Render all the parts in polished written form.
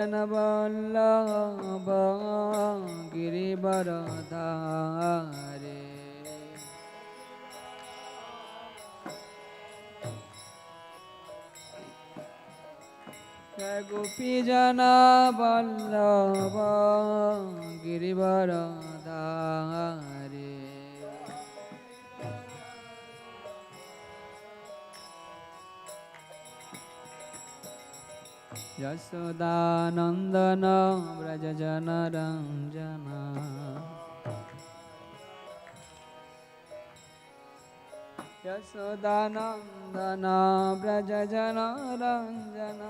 वल्लभ गिरिवरधारे गोपी जन वल्लभ गिरिवरधारे यशोदानंदन व्रज जन रंजन यशोदानंदन व्रज जन रंजन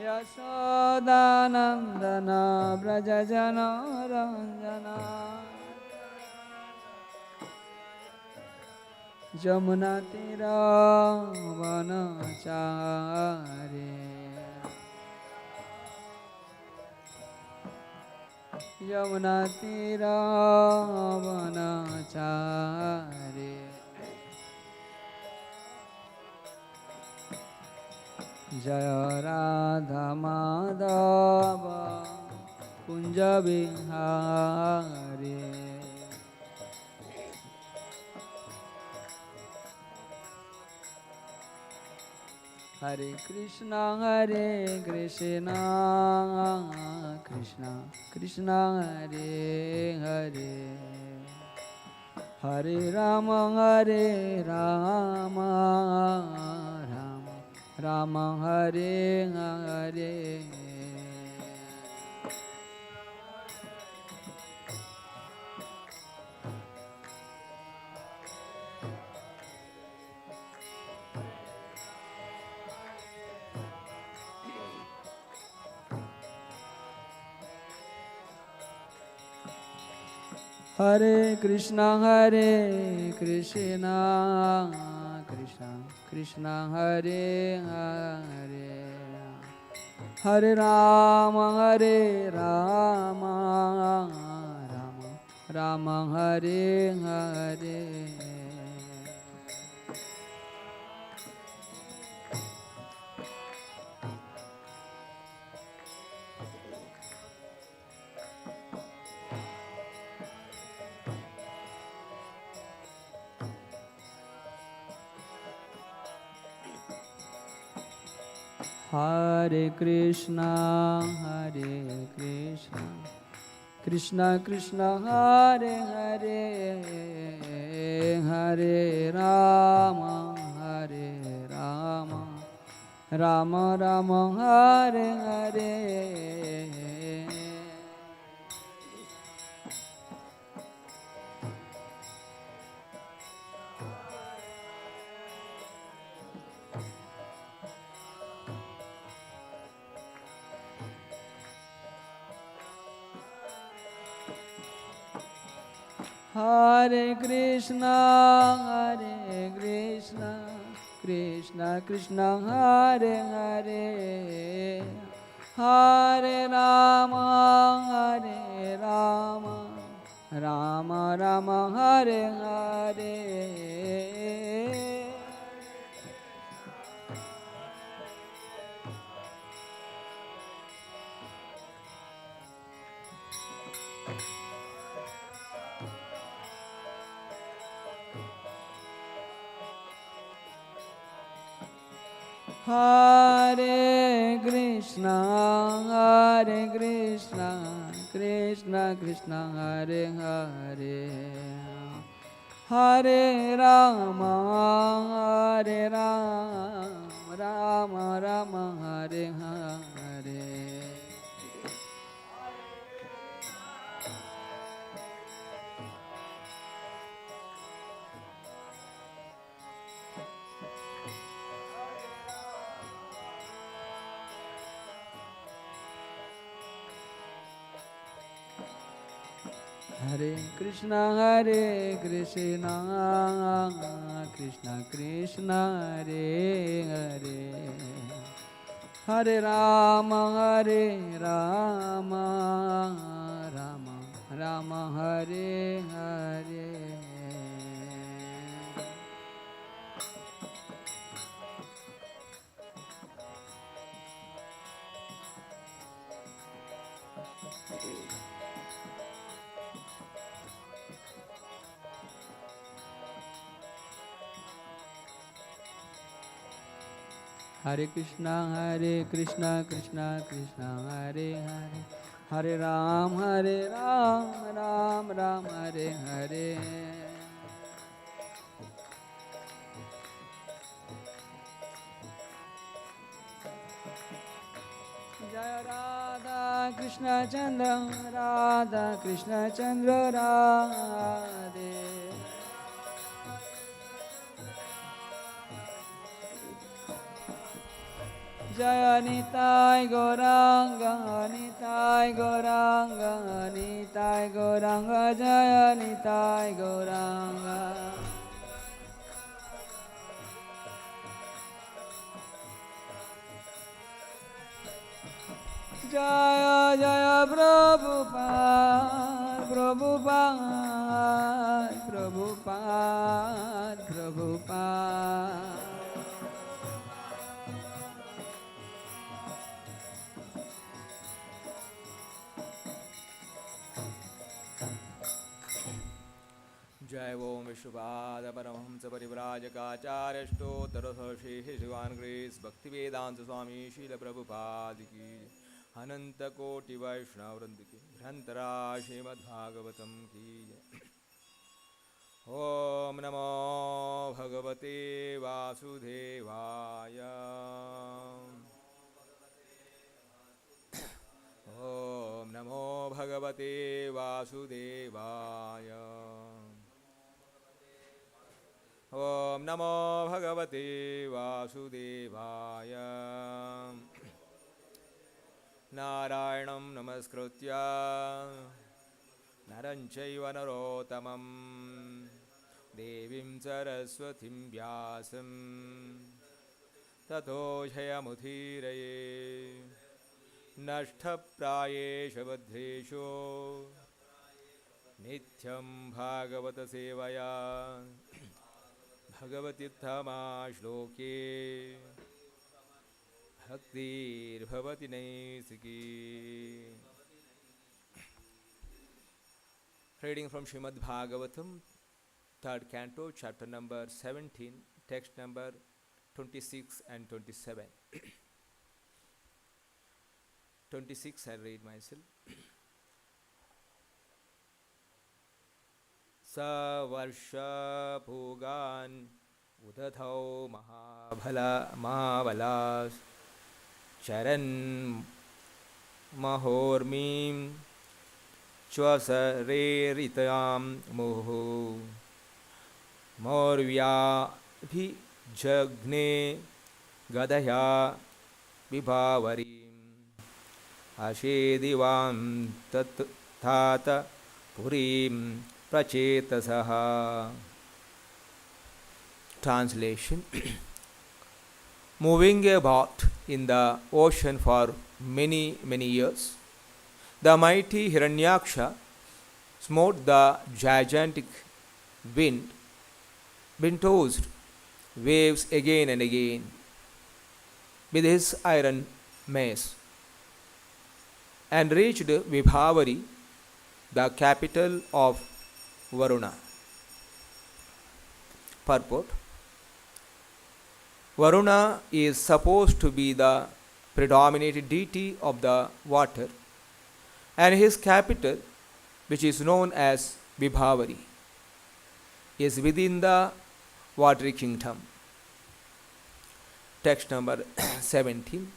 यशोदानंदन व्रज जन रंजन जमुना तीरा वनचारे यमुना तीरा वनचारे जय राधा माधव कुंज विहारे हरे Krishna Krishna Krishna Hare Hare Hare Ram Ram Ram Hare Hare Hare Krishna Krishna Krishna Hare Hare Hare Ram Ram Ram Hare Hare Hare Krishna Krishna Krishna Hare Hare Hare Ram Ram Ram Hare Hare Hare Krishna Krishna Krishna Hare Hare Hare Ram Ram Ram Hare Hare Hare Krishna Krishna Krishna Hare Hare Hare Ram Ram Ram Hare Hare Hare Krishna Krishna Krishna Hare Hare Hare Ram Ram Ram Hare Hare Hare Krishna, Krishna Krishna, Hare Hare, Hare Ram, Ram Ram, Hare Hare. Jaya Radha Krishna Chandra, Radha Krishna Chandra Radhe. Jaya Nitai Gauranga, Nitai Gauranga, Nitai Gauranga, Jaya Nitai Gauranga. Jaya Jaya Prabhupada, Prabhupada, Prabhupada, Prabhupada. जय ओम विश्वपाद Paramhans परिव्राजकाचार्य ष्टोत्तरश्री Shivan grace भक्ति वेदांत स्वामी शील प्रभुपाद की अनंत कोटि वैष्णव वृंद की ग्रंथरा श्रीमद्भागवतम की ओम नमो भगवते वासुदेवाय ओम नमो भगवते वासुदेवाय ओम नमो भगवते वासुदेवाय नारायणं नमस्कृत्य नरं चैव नरोत्तमं देवीं सरस्वतीं व्यासं ततो जयमुदीरये नष्टप्रायेषु बद्धेषु नित्यं भागवत सेवया भगवत्युत्तमा श्लोके भक्तिर्भवति नैसिकी. Reading from Srimad Bhagavatam, 3rd canto, chapter number 17, text number 26 and 27. 26 I read myself. Savarša Bhogan Udadhau Mahabhalas Charan Mahormim Chvasareritam Muhu Morvya Bhijagne Gadaya Vibhavarim Ashedivam Tata Purim Prachetasaha. Translation. Moving about in the ocean for many years, the mighty Hiranyaksha smote the gigantic wind-tossed waves again and again with his iron mace, and reached Vibhavari, the capital of Varuna. Purport. Varuna is supposed to be the predominant deity of the water, and his capital, which is known as Vibhavari, is within the watery kingdom. Text number 17.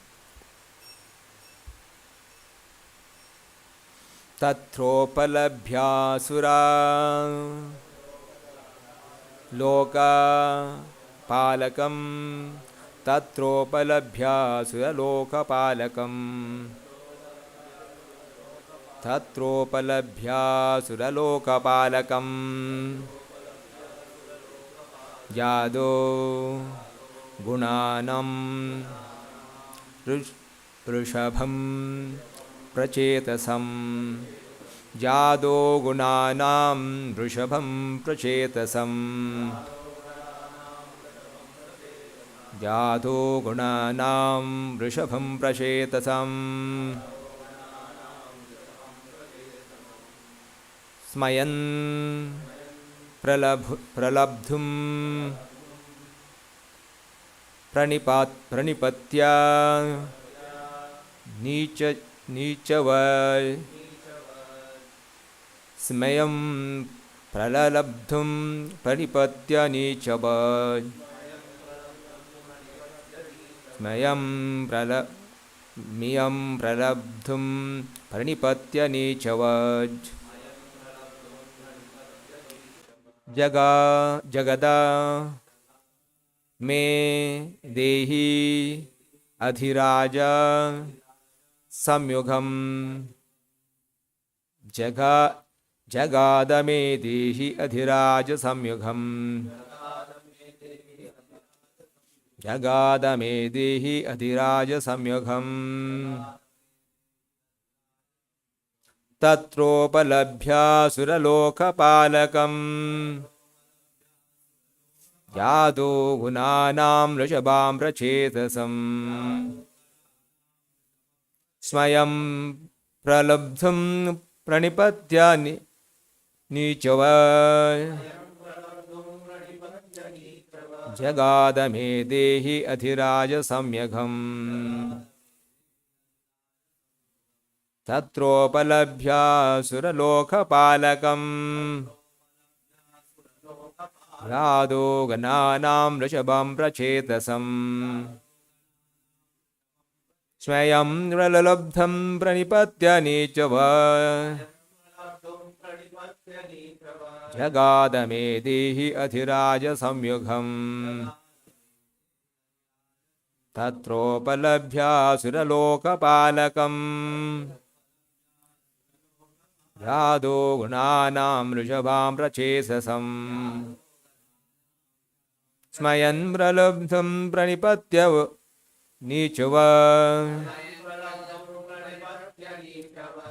Tatropalabhyasura loka palakam tatropalabhyasura loka palakam tatropalabhyasura loka palakam yado gunanam rushabham prachetasam Jado gunanam vrishabham prachetasam Jado gunanam vrishabham prachetasam Smayan pralabdhum pranipatya nichava Smayam pralalabdhum pranipatya nichava Smayam miyam pralabdhum pranipatya nichava jagada me dehi adhiraja samyugham jagada me dehi adhiraja samyugham jagada me dehi adhiraja samyugham tatropalabhya suralokapalakam yado gunanam rishabam prachetasam Smayam pralabdham pranipatya nichava jagada me dehi adhiraja samyagham tatropalabhya suralokapalakam yado gananam rishabam prachetasam Swayam pralalabdham pranipatya nichava jagada me dehi adhiraja samyugham tatropalabhya suralokapalakam yado gunanam rishabam prachesasam Smayan pralabdham pranipatya nichava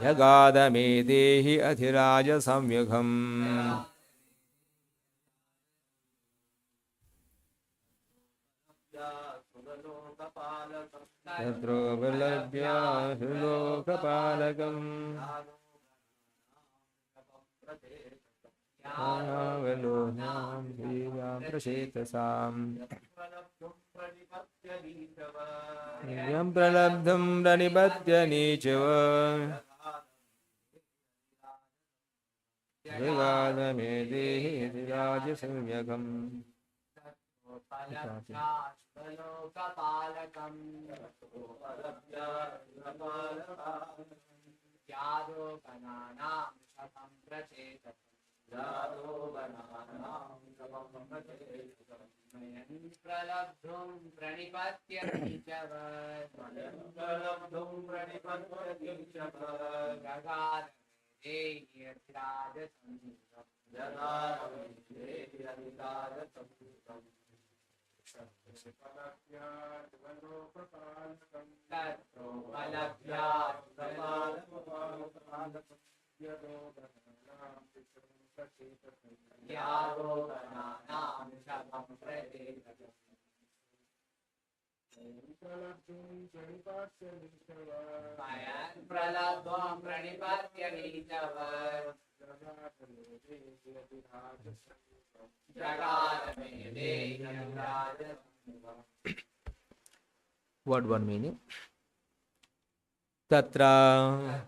jagada me dehi adhiraja samyugham tatropalabhya suralokapalakam Avalonam Hiyam Prashetasam Yam Pralabdham Pranipatya Nichava Jagada me dehi adhiraja samyugham Word one meaning. Tatra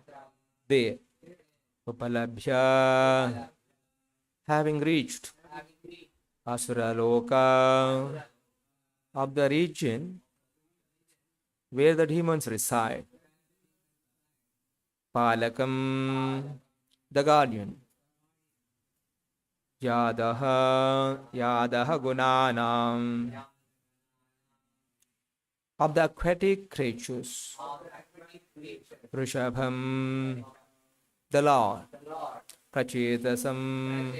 there. Upalabhya having reached Asura Loka of the region where the demons reside. Palakam the guardian. Yadaha Gunanam of the aquatic creatures. Rishabham the Lord. Prachetasam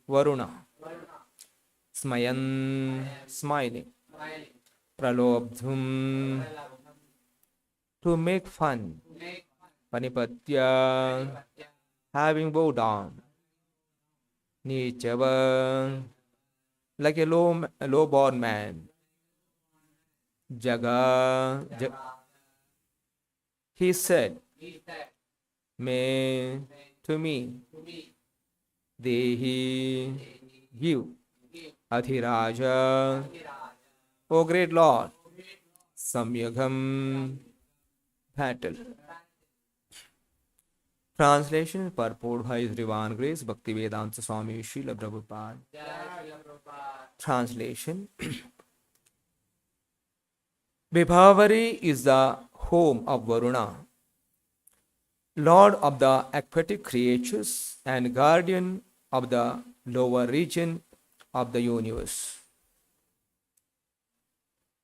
Varuna. Smayan smiling. Pralobdhum to make fun. Panipatya having bowed down. Nichava like a low-born man. He said, May to me, Dehi, give. Adhiraja, O great Lord, Samyagam, battle. Translation and purport by His Divine Grace Bhaktivedanta Swami Srila Prabhupada. Translation. Vibhavari is the home of Varuna, Lord of the aquatic creatures and guardian of the lower region of the universe,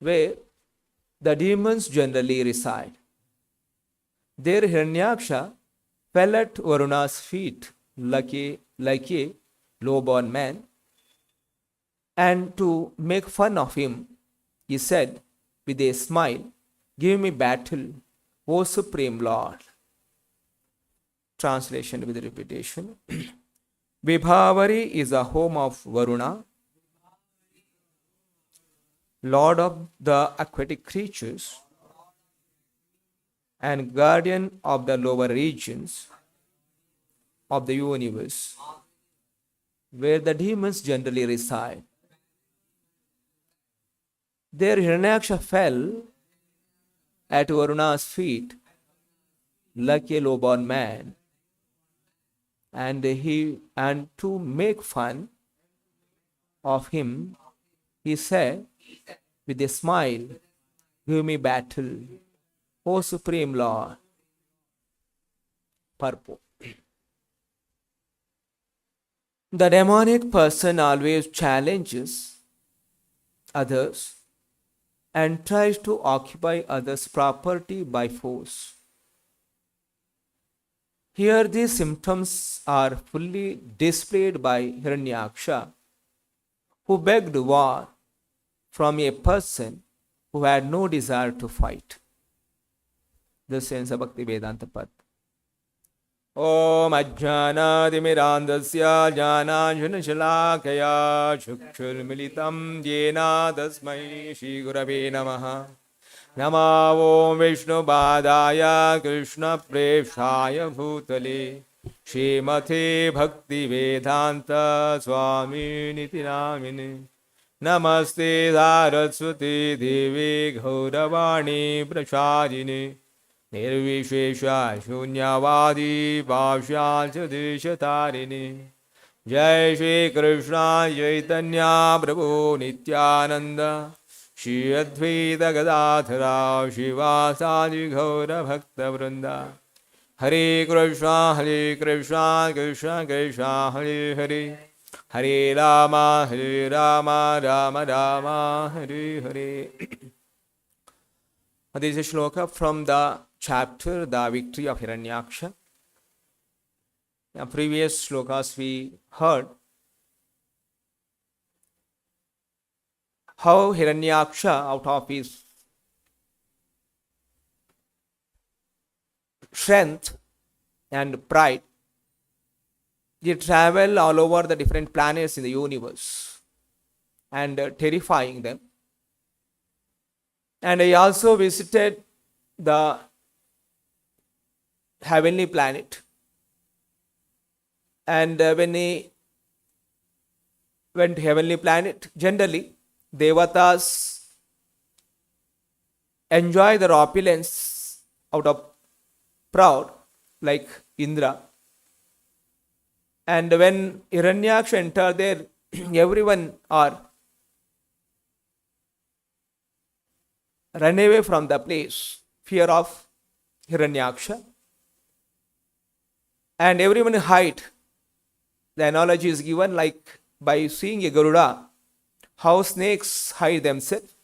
where the demons generally reside. There Hiranyaksha fell at Varuna's feet like a low-born man, and to make fun of him, he said with a smile, "Give me battle, O Supreme Lord." Translation with repetition. Vibhavari is the home of Varuna, Lord of the aquatic creatures and guardian of the lower regions of the universe, where the demons generally reside. There Hiranyaksha fell at Varuna's feet like a low-born man, and to make fun of him, he said with a smile, "Give me battle, O Supreme Lord." Purport. The demonic person always challenges others and tries to occupy others' property by force. Here these symptoms are fully displayed by Hiranyaksha, who begged war from a person who had no desire to fight. The sense of Bhakti Vedanta Pad. Om Ajnanatimirandasya Jnananjanashalakaya Chukshurmilitam Yena Tasmai Shri Gurave Namaha. Nama Om Vishnu Padaya Krishna Preshaya Bhutale Srimate Bhakti Vedanta Swami Niti Namine. Namaste Saraswati Devi Gauravani Prachadine Nirvishesha Shunyavadi Bhavshya Deshatarine. Jai Shri Krishna Chaitanya Prabhu Nityananda Shri Advaita Gadadhara Shivasadi Gaura Bhakta Vrinda. Hare Krishna Krishna Krishna Hare Hare Hare Rama Rama Rama Hare Hare. This is a shloka from the chapter The Victory of Hiranyaksha. In previous shlokas we heard how Hiranyaksha, out of his strength and pride, he traveled all over the different planets in the universe and terrifying them. And he also visited the heavenly planet. And when he went to heavenly planet, generally Devatas enjoy their opulence out of proud, like Indra. And when Hiranyaksha entered there, everyone are run away from the place, fear of Hiranyaksha. And everyone hide. The analogy is given like by seeing a Garuda, how snakes hide themselves.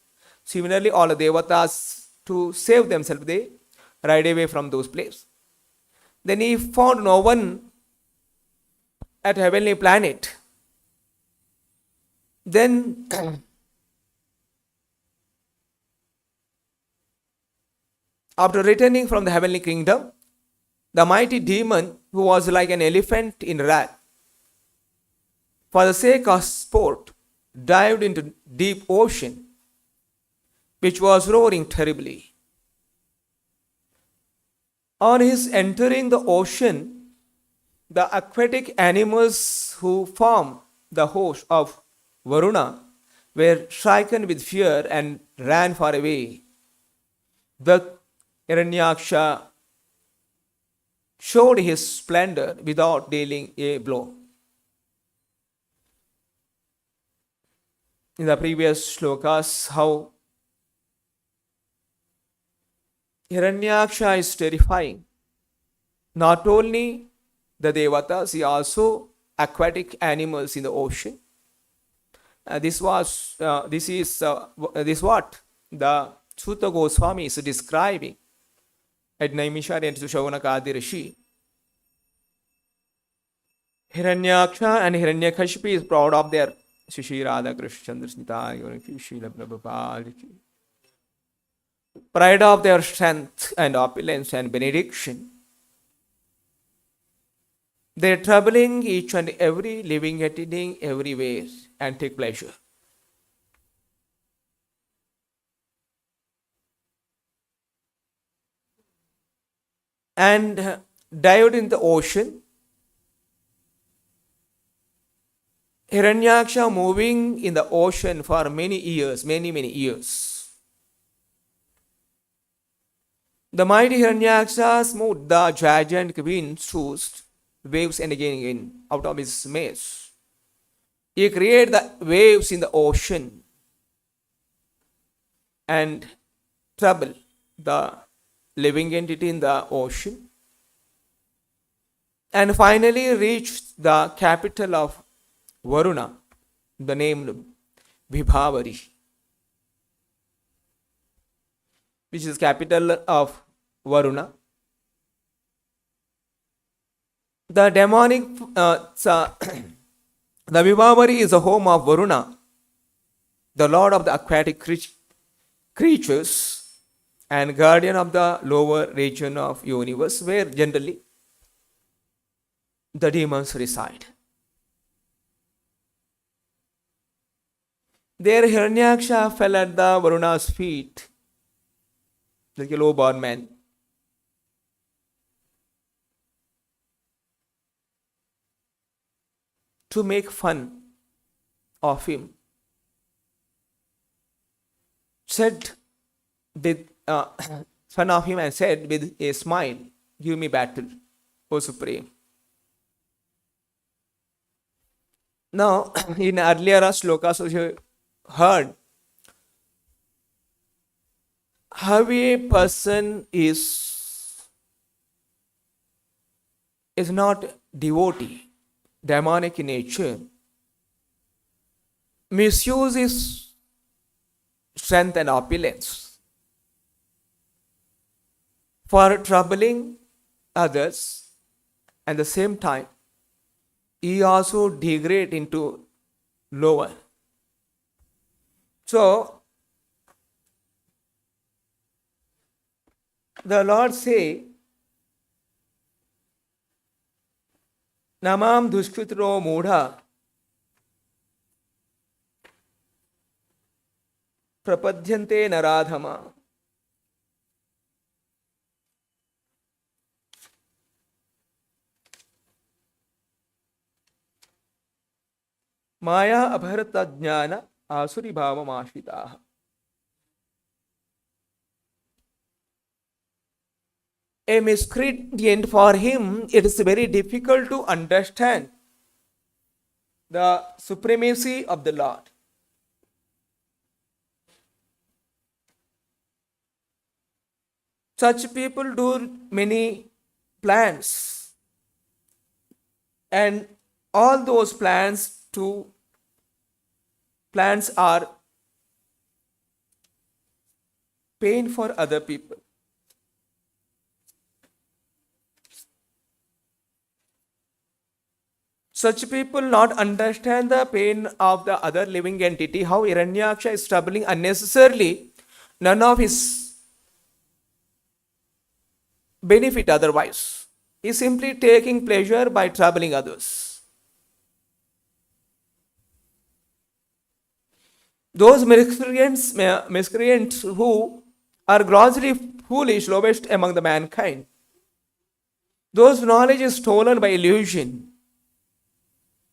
Similarly, all the Devatas, to save themselves, they ride away from those places. Then he found no one at heavenly planet. Then after returning from the heavenly kingdom, the mighty demon, who was like an elephant in wrath, for the sake of sport, dived into deep ocean, which was roaring terribly. On his entering the ocean, the aquatic animals who form the host of Varuna were stricken with fear and ran far away. The Hiranyaksha showed his splendor without dealing a blow. In the previous shlokas, how Hiranyaksha is terrifying. Not only the Devatas, he also aquatic animals in the ocean. This is what the Sutta Goswami is describing at Naimisharya and Sushavanaka Rishi. Hiranyaksha and Hiranyakashipu is proud of their Shishi Radha Krishna Chandra Snita Srila Prabhupada. Pride of their strength and opulence and benediction. They are troubling each and every living entity everywhere and take pleasure. And dived in the ocean. Hiranyaksha moving in the ocean for many years, many years. The mighty Hiranyaksha smote the giant winds through waves and again out of his maze. He created the waves in the ocean and trouble the living entity in the ocean, and finally reached the capital of Varuna, the name Vibhavari, which is capital of Varuna. The demonic, the Vibhavari is the home of Varuna, the lord of the aquatic creatures and guardian of the lower region of universe, where generally the demons reside. There Hiranyaksha fell at the Varuna's feet like a low-born man. To make fun of him, said with fun of him and said with a smile, "Give me battle, O Supreme." Now, in earlier slokas, you heard how a person is not devotee, demonic in nature, misuses strength and opulence for troubling others, and at the same time he also degrade into lower. So the Lord say, Namam dushkritro mudha prapadyante naradhama. Maya abharata jnana asuri bhavam ashitaha. A miscreant, for him, it is very difficult to understand the supremacy of the Lord. Such people do many plans, and all those plans are pain for other people. Such people not understand the pain of the other living entity, how Hiranyaksha is troubling unnecessarily, none of his benefit otherwise. He is simply taking pleasure by troubling others. Those miscreants who are grossly foolish, lowest among the mankind, Those knowledge is stolen by illusion,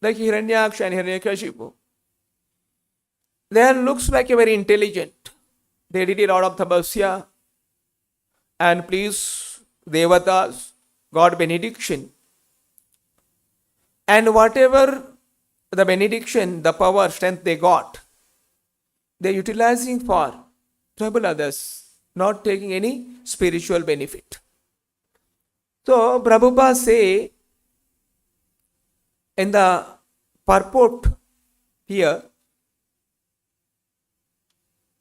like Hiranyaksha and Hiranyakashipu. They looks like a very intelligent. They did a lot of tapasya and please devatas, got benediction. And whatever the benediction, the power, strength they got, they're utilizing for trouble others, not taking any spiritual benefit. So Prabhupada say in the purport here,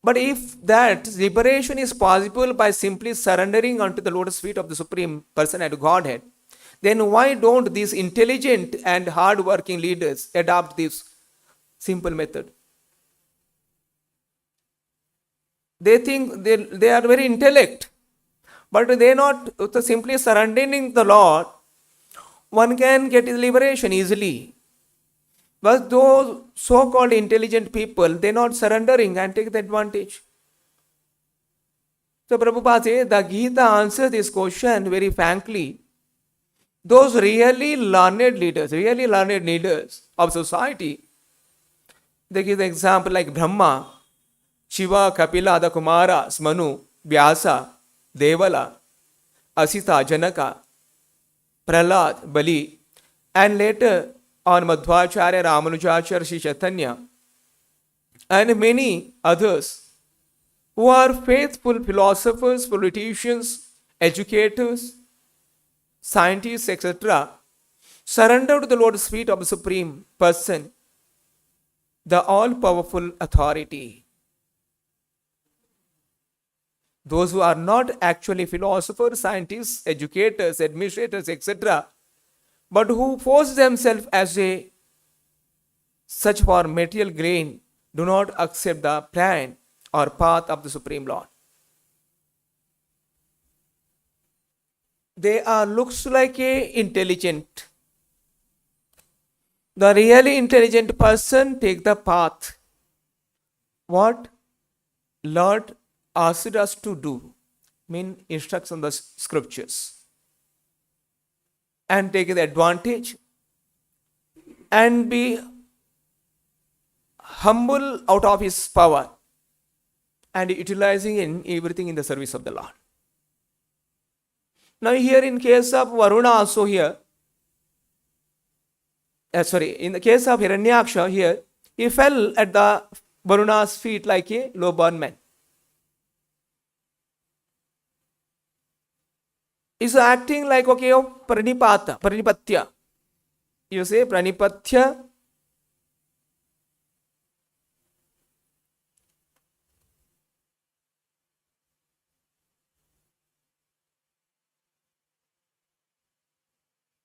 but if that liberation is possible by simply surrendering unto the lotus feet of the Supreme Person and Godhead, then why don't these intelligent and hard-working leaders adopt this simple method? They think they are very intellect, but they not simply surrendering the Lord, one can get liberation easily. But those so-called intelligent people, they not surrendering and take the advantage. So Prabhupada says, the Gita answers this question very frankly. Those really learned leaders of society, they give the example like Brahma, Shiva, Kapila, the Kumaras, Manu, Vyasa, Devala, Asita, Janaka, Prahlad, Bali, and later on Madhvacharya, Ramanujacharya, Sri Chaitanya, and many others who are faithful philosophers, politicians, educators, scientists, etc., surrender to the Lord's feet of the Supreme Person, the all-powerful authority. Those who are not actually philosophers, scientists, educators, administrators, etc., but who force themselves as a such for material gain, do not accept the plan or path of the Supreme Lord. They are looks like a intelligent. The really intelligent person take the path. What Lord asked us to do, mean instructs on the scriptures, and take the advantage and be humble out of his power and utilizing in everything in the service of the Lord. Now here in case of Varuna also here, in the case of Hiranyaksha here, he fell at the Varuna's feet like a low-born man. Is acting like pranipatya. You say pranipatya.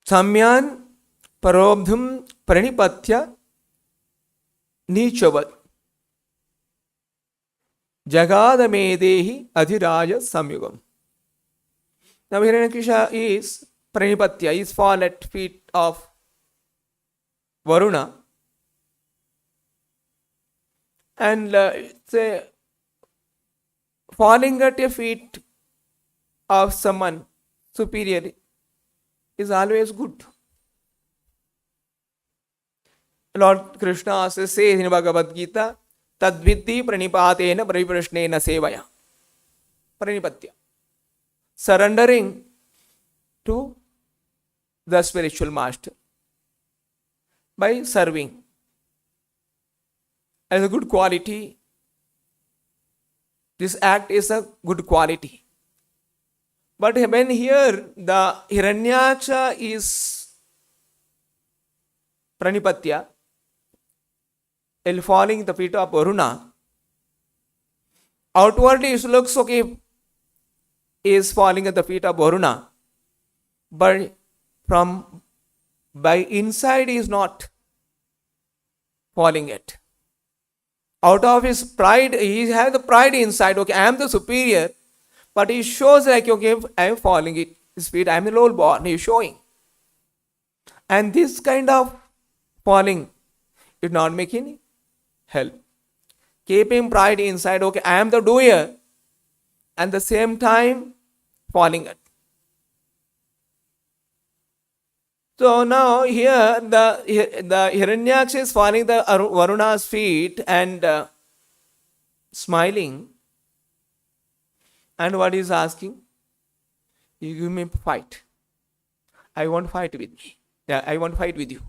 Samyan parobdhum pranipatya nichavat. Jagadamedehi adhiraja samyugam. Now Hiranyakashipu is pranipatya, is fall at feet of Varuna, and say falling at the feet of someone superior is always good. Lord Krishna says in Bhagavad Gita, Tadviddhi pranipatena pariprashnena sevaya. Pranipatya. Surrendering to the spiritual master by serving as a good quality. This act is a good quality. But when here the Hiranyaksha is pranipatya, falling the feet of Varuna, outwardly it looks okay, is falling at the feet of Varuna, but by inside he is not falling it. Out of his pride, he has the pride inside, okay, I am the superior, but he shows like, okay, I am falling at his feet, I am a low born, he is showing. And this kind of falling is not making help. Keeping pride inside, okay, I am the doer, and the same time falling it. So now here the Hiranyaksha is falling the Varuna's feet and smiling. And what is asking? You give me fight. I want fight with me. Yeah, I want fight with you.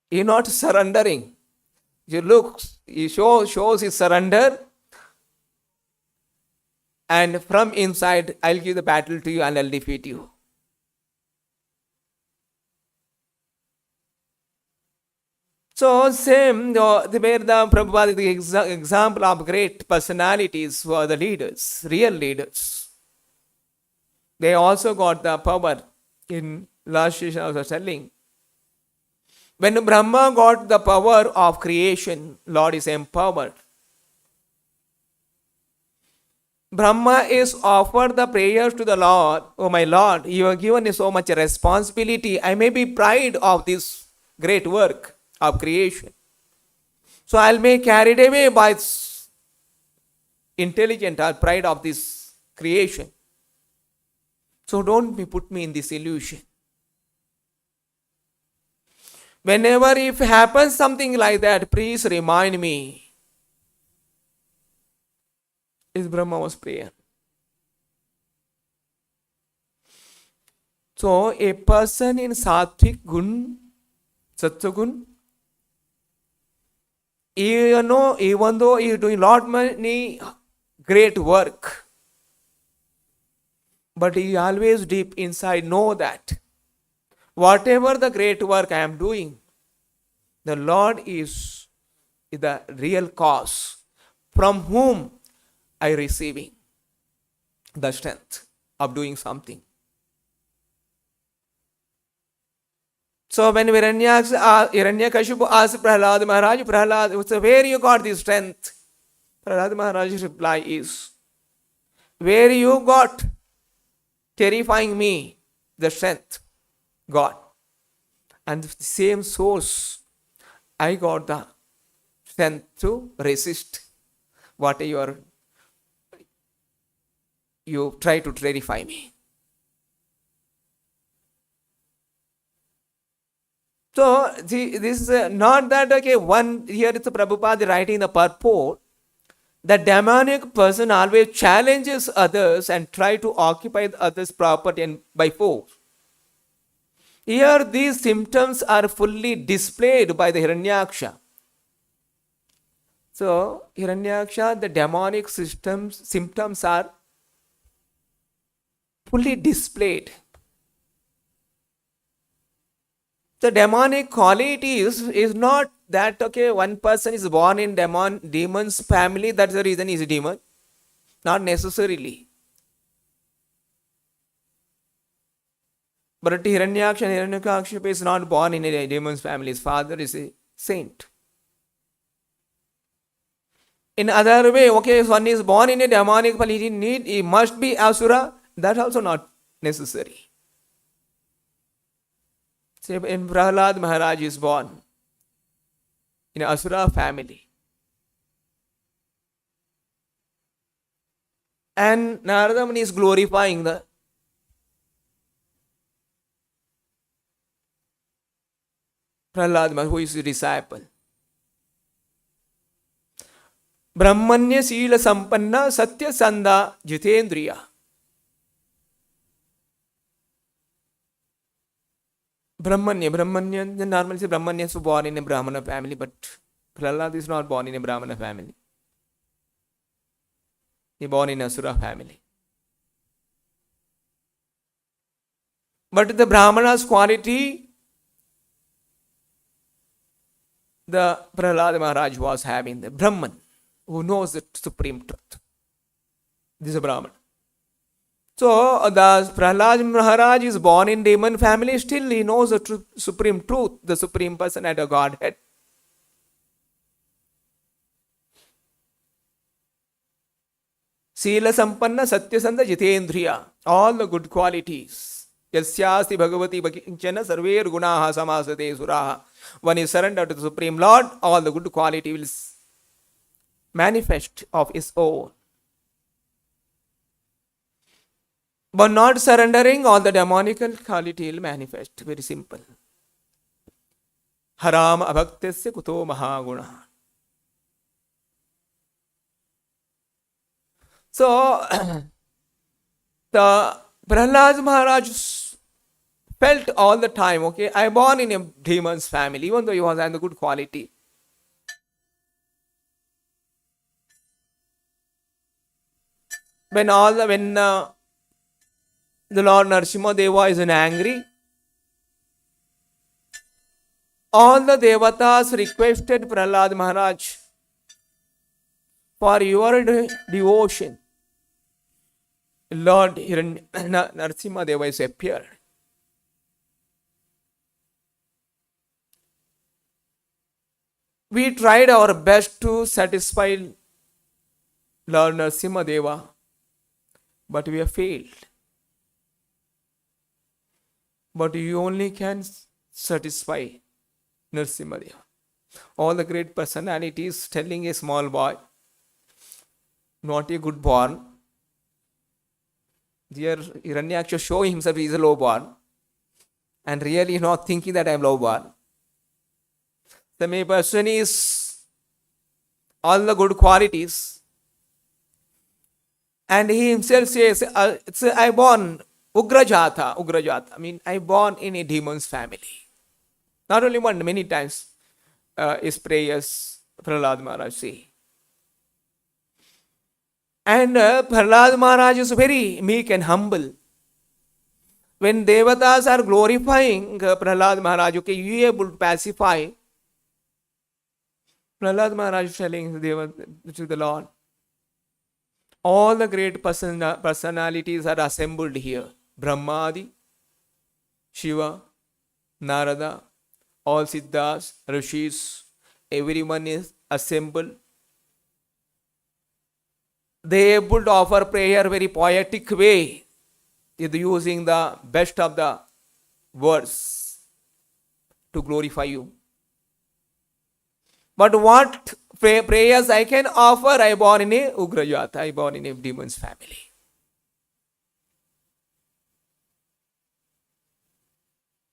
He not surrendering. He looks, he shows his surrender. And from inside, I'll give the battle to you and I'll defeat you. So same, where the Prabhupada is the example of great personalities who are the leaders, real leaders. They also got the power. In last session I was telling, when Brahma got the power of creation, Lord is empowered. Brahma is offered the prayers to the Lord. Oh my Lord, you have given me so much responsibility. I may be proud of this great work of creation. So I'll be carried away by intelligence or pride of this creation. So don't put me in this illusion. Whenever if happens something like that, please remind me. Is Brahma was prayer. So a person in Sattvic Gun, Sattvagun, even though he is doing lot many great work, but he always deep inside know that whatever the great work I am doing, the Lord is the real cause from whom I receiving the strength of doing something. So when Hiranyakashipu asked Prahlad Maharaj, so where you got this strength? Prahlad Maharaj's reply is, where you got terrifying me, the strength, God. And the same source, I got the strength to resist what you try to terrify me. So, see, this is not that, okay, one, here it's Prabhupada writing the purport. The demonic person always challenges others and try to occupy others' property and by force. Here these symptoms are fully displayed by the Hiranyaksha. So, Hiranyaksha, the demonic symptoms are fully displayed. The demonic quality is not that, okay, one person is born in demon's family, that's the reason he's a demon. Not necessarily. But Hiranyakashipu is not born in a demon's family. His father is a saint. In other way, okay, if one is born in a demonic family, he must be Asura. That also not necessary. Say, in Prahlad Maharaj is born in an Asura family. And Narada Muni is glorifying the Prahlad Maharaj, who is his disciple. Brahmanya Sila Sampanna Satya Sanda Jitendriya. Brahmanya, normally say Brahmanya is born in a Brahmana family, but Prahlad is not born in a Brahmana family. He is born in a Asura family. But the Brahmana's quality, the Prahlad Maharaj was having, the Brahman, who knows the supreme truth. This is a Brahman. So, the Prahlad Maharaj is born in demon family, still he knows the supreme truth, the supreme person at a Godhead. Sila Sampanna Satyasanda Jitendriya, all the good qualities. Yasyasti Bhagavati Bhakinchana Sarver Gunaha Samasate Suraha. When he surrendered to the Supreme Lord, all the good quality will manifest of his own. But not surrendering, all the demonical quality will manifest. Very simple. Haram abhaktasya kuto mahaguna. So, the Prahlad Maharaj felt all the time, okay, I born in a demon's family, even though he was having a good quality. When the Lord Narasimha Deva is angry, all the devatas requested Prahlad Maharaj for your devotion. Lord Narasimha Deva is appeared. We tried our best to satisfy Lord Narasimha Deva, but we have failed. But you only can satisfy Narasimha Deva. All the great personalities telling a small boy, not a good born. Dear Hiranyaksha showing himself he is a low born, and really not thinking that I am low born. The main person is all the good qualities, and he himself says, I born Ugrajata. I mean, I born in a demon's family. Not only one, many times his prayers, Prahlad Maharaj say. And Prahlad Maharaj is very meek and humble. When devatas are glorifying Prahlad Maharaj, okay, you are able to pacify. Prahlad Maharaj is telling to the Lord, all the great personalities are assembled here. Brahmadi, Shiva, Narada, all Siddhas, Rishis, everyone is assembled. They able to offer prayer very poetic way, using the best of the words to glorify you. But what prayers I can offer? I born in a Ugrajata, I born in a demon's family.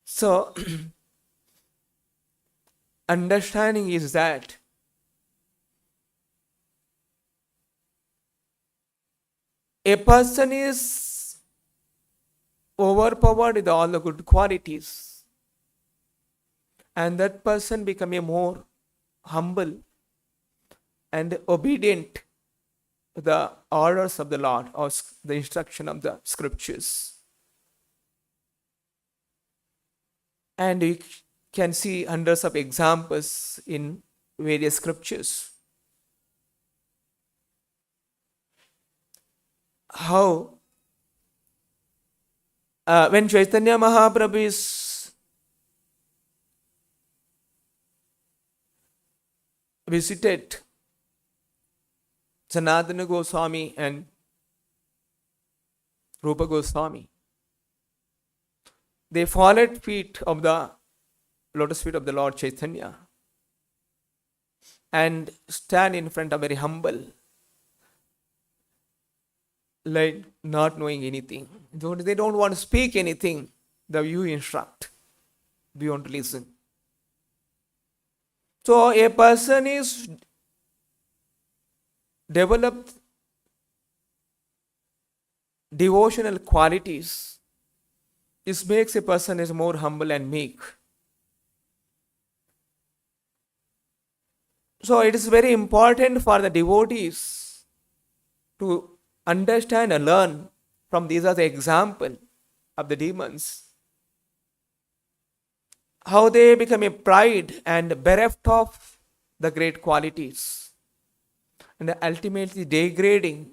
So, understanding is that a person is overpowered with all the good qualities, and that person become a more humble and obedient to the orders of the Lord or the instruction of the scriptures. And we can see hundreds of examples in various scriptures. How when Chaitanya Mahaprabhu is visited Sanatana Goswami and Rupa Goswami, they fall at feet of the lotus feet of the Lord Chaitanya and stand in front of very humble, like not knowing anything. They don't want to speak anything. You instruct. Do you want to listen? So a person is developed devotional qualities. This makes a person is more humble and meek. So it is very important for the devotees to understand and learn from these are the example of the demons. How they become a pride and bereft of the great qualities and ultimately degrading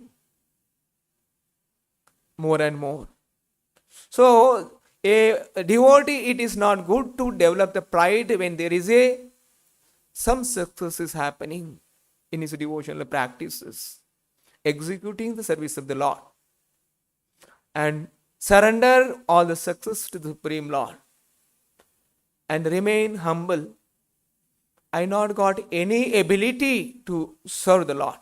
more and more. So a devotee, it is not good to develop the pride when there is some success is happening in his devotional practices, executing the service of the Lord, and surrender all the success to the Supreme Lord and remain humble. I not got any ability to serve the Lord.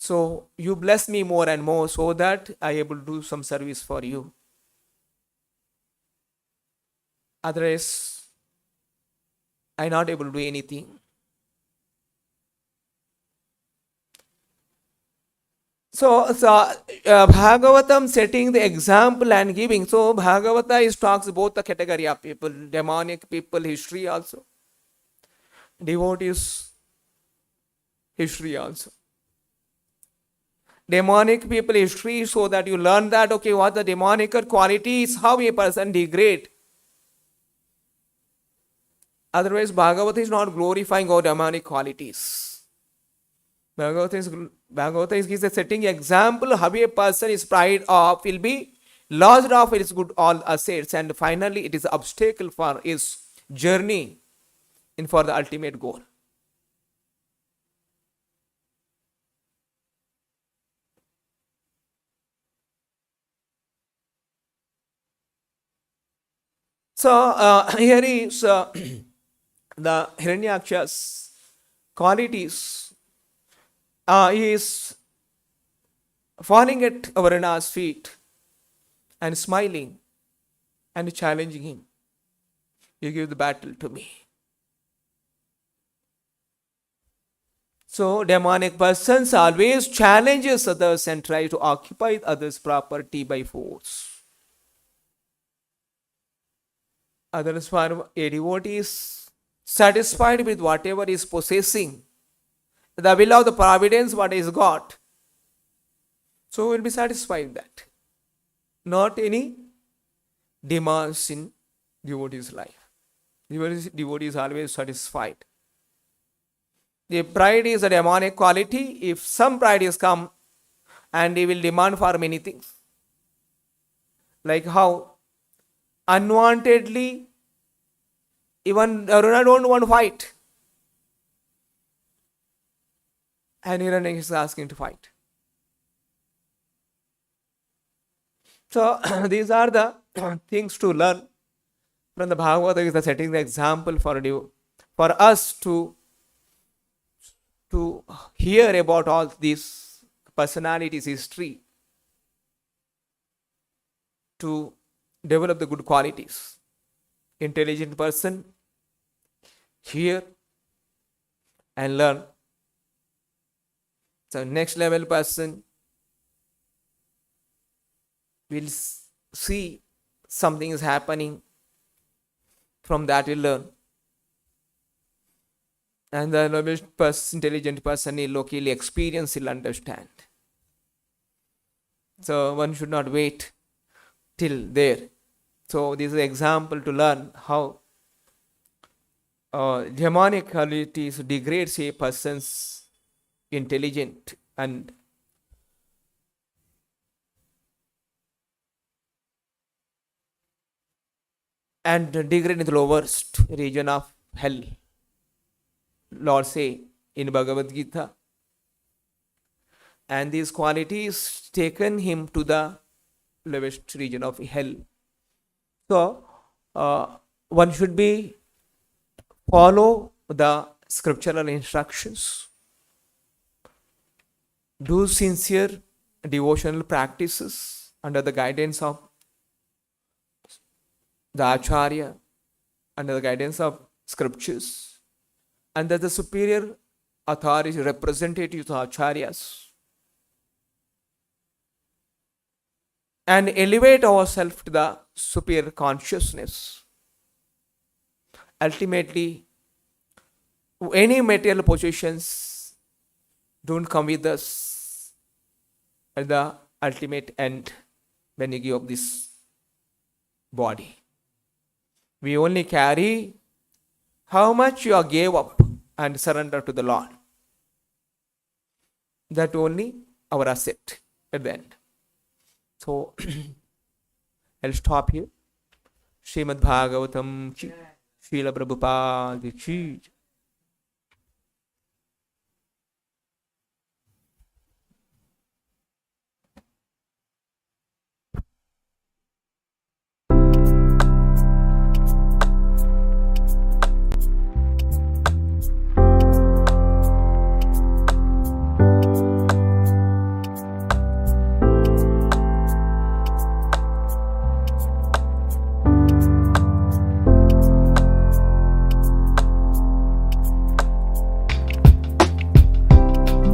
So you bless me more and more so that I able to do some service for you. Otherwise, I not able to do anything. So Bhagavatam setting the example and giving. So Bhagavata is talks both the category of people, demonic people, history also, devotees, history also. Demonic people history so that you learn that okay, what the demonic quality is, how a person degrade. Otherwise, Bhagavata is not glorifying our demonic qualities. Bhagavata is setting example how a person is pride of will be lost of its good all assets, and finally it is obstacle for his journey in for the ultimate goal. So here is the Hiranyaksha's qualities. He is falling at Varana's feet and smiling and challenging him. You give the battle to me. So demonic persons always challenges others and try to occupy others' property by force. Others, for a devotee is satisfied with whatever is possessing, the will of the providence what is got. So will be satisfied with that. Not any demands in devotee's life. Devotee is always satisfied. The pride is a demonic quality. If some pride is come and he will demand for many things. Like how unwantedly even Aruna don't want to fight. And Hiranya is asking to fight. So these are the things to learn from the Bhagavata, is the setting the example for us to hear about all these personalities' history, to develop the good qualities. Intelligent person, hear and learn. So next level person will see something is happening, from that will learn. And the lowest person, intelligent person, will locally experience, will understand. So one should not wait till there. So this is an example to learn how demonic qualities degrades a person's intelligent and degrade in the lowest region of hell. Lord say in Bhagavad Gita. And these qualities taken him to the lowest region of hell. So one should be follow the scriptural instructions, do sincere devotional practices under the guidance of the Acharya, under the guidance of scriptures, under the superior authority representatives of Acharyas, and elevate ourselves to the superior consciousness. Ultimately, any material possessions don't come with us at the ultimate end when you give up this body. We only carry how much you gave up and surrender to the Lord. That only our asset at the end. So, I'll stop here. Srimad Bhagavatam, Srila Prabhupada,